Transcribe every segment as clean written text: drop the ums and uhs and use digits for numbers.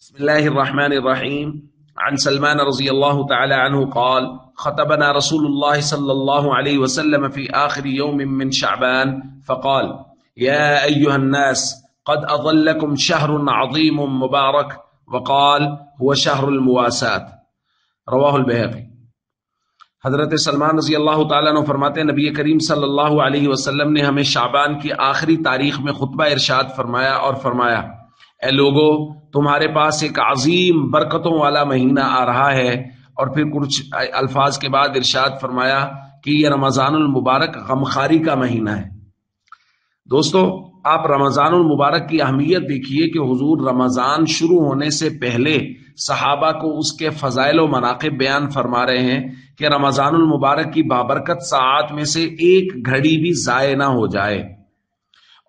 بسم الله الرحمن الرحيم. عن سلمان رضي الله تعالى عنه قال: خطبنا رسول الله صلى الله عليه وسلم في آخر يوم من شعبان فقال: يا أيها الناس قد أظلكم شهر عظيم مبارك، وقال: هو شهر المواساة. رواہ البیہقی۔ حضرت سلمان رضی اللہ تعالیٰ عنہ فرماتے ہیں نبی کریم صلی اللہ علیہ وسلم نے ہمیں شعبان کی آخری تاریخ میں خطبہ ارشاد فرمایا اور فرمایا: اے لوگو، تمہارے پاس ایک عظیم برکتوں والا مہینہ آ رہا ہے۔ اور پھر کچھ الفاظ کے بعد ارشاد فرمایا کہ یہ رمضان المبارک غمخاری کا مہینہ ہے۔ دوستو، آپ رمضان المبارک کی اہمیت دیکھیے کہ حضور رمضان شروع ہونے سے پہلے صحابہ کو اس کے فضائل و مناقب بیان فرما رہے ہیں کہ رمضان المبارک کی بابرکت ساعات میں سے ایک گھڑی بھی ضائع نہ ہو جائے۔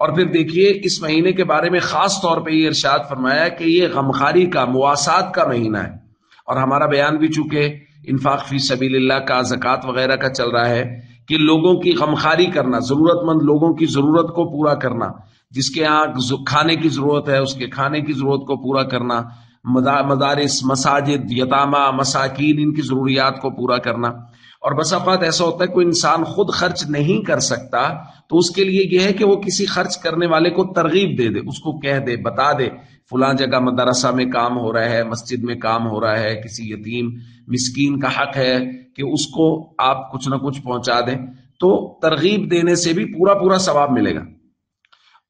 اور پھر دیکھیے اس مہینے کے بارے میں خاص طور پہ یہ ارشاد فرمایا کہ یہ غمخاری کا، مواسات کا مہینہ ہے۔ اور ہمارا بیان بھی چونکہ انفاق فی سبیل اللہ کا، زکوٰۃ وغیرہ کا چل رہا ہے کہ لوگوں کی غمخاری کرنا، ضرورت مند لوگوں کی ضرورت کو پورا کرنا، جس کے ہاں کھانے کی ضرورت ہے اس کے کھانے کی ضرورت کو پورا کرنا، مدارس، مساجد، یتامہ، مساکین، ان کی ضروریات کو پورا کرنا۔ اور بس اوقات ایسا ہوتا ہے کوئی انسان خود خرچ نہیں کر سکتا تو اس کے لیے یہ ہے کہ وہ کسی خرچ کرنے والے کو ترغیب دے دے، اس کو کہہ دے، بتا دے فلاں جگہ مدرسہ میں کام ہو رہا ہے، مسجد میں کام ہو رہا ہے، کسی یتیم مسکین کا حق ہے کہ اس کو آپ کچھ نہ کچھ پہنچا دیں، تو ترغیب دینے سے بھی پورا پورا ثواب ملے گا۔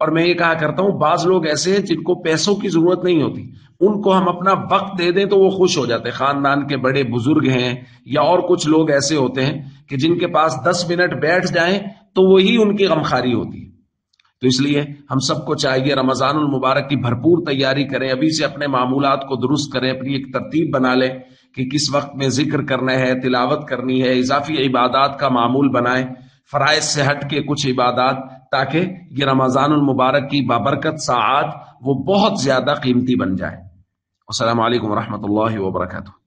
اور میں یہ کہا کرتا ہوں بعض لوگ ایسے ہیں جن کو پیسوں کی ضرورت نہیں ہوتی، ان کو ہم اپنا وقت دے دیں تو وہ خوش ہو جاتے، خاندان کے بڑے بزرگ ہیں یا اور کچھ لوگ ایسے ہوتے ہیں کہ جن کے پاس 10 منٹ بیٹھ جائیں تو وہی ان کی غمخاری ہوتی ہے۔ تو اس لیے ہم سب کو چاہیے رمضان المبارک کی بھرپور تیاری کریں، ابھی سے اپنے معمولات کو درست کریں، اپنی ایک ترتیب بنا لیں کہ کس وقت میں ذکر کرنا ہے، تلاوت کرنی ہے، اضافی عبادات کا معمول بنائیں، فرائض سے ہٹ کے کچھ عبادات، تاکہ یہ رمضان المبارک کی بابرکت ساعات وہ بہت زیادہ قیمتی بن جائے۔ السلام علیکم ورحمۃ اللہ وبرکاتہ۔